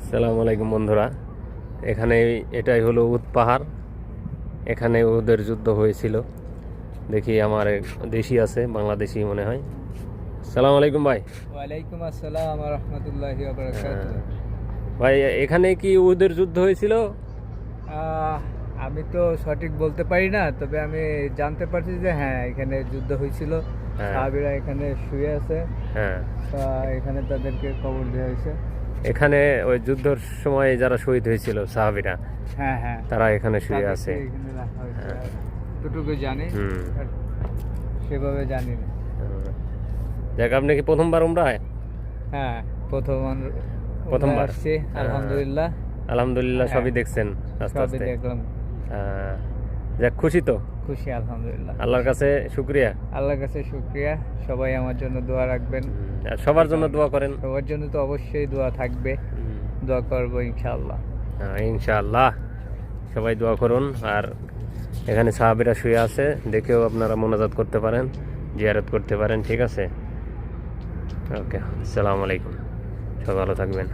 আসসালামু আলাইকুম বন্ধুরা। এখানে এটাই হলো উদ পাহাড়। এখানে ওদের যুদ্ধ হয়েছিল। দেখি আমার এক দেশি আছে, বাংলাদেশি মনে হয়। আসসালামু আলাইকুম ভাই। ওয়ালাইকুম আসসালাম ওয়া রাহমাতুল্লাহি ওয়া বারাকাতুহু। ভাই এখানে কি ওদের যুদ্ধ হয়েছিল? আহ, আমি তো সঠিক বলতে পারি না, তবে আমি জানতে পারছি যে হ্যাঁ, এখানে যুদ্ধ হয়েছিল। হ্যাঁ। সাহাবীরা এখানে শুয়ে আছে। হ্যাঁ, এখানে তাদেরকে কবর দেওয়া হয়েছে। এখানে ওই যুদ্ধের সময় যারা শহীদ হয়েছিল সাহাবীরা, হ্যাঁ হ্যাঁ, তারা এখানে শুয়ে তাদেরকে আছে। এখানে রাখা হয়েছে। আর যতটুকু জানি, হুম। আর সেভাবে জানি না। দেখ, আপনি কি প্রথমবার উমরায়? হ্যাঁ, প্রথমবার আসছি, আলহামদুলিল্লাহ। আলহামদুলিল্লাহ, হ্যাঁ, সবই দেখছেন আস্তে সবই আস্তে? দেখলাম। যাক, খুশি তো? খুশি, আলহামদুলিল্লাহ। আল্লাহর কাছে শুক্রিয়া। আল্লাহর কাছে শুকরিয়া। সবাই আমার জন্য দোয়া রাখবেন। আর সবার জন্য দোয়া করেন। সবার জন্য তো অবশ্যই দোয়া থাকবে। দোয়া করবো ইনশাআল্লাহ। ইনশাআল্লাহ, সবাই দোয়া করুন। আর এখানে সাহাবীরা শুয়ে আছে, দেখেও আপনারা মোনাজাত করতে পারেন, জিয়ারত করতে পারেন। ঠিক আছে, ওকে, আসসালামু আলাইকুম, সবাই ভালো থাকবেন।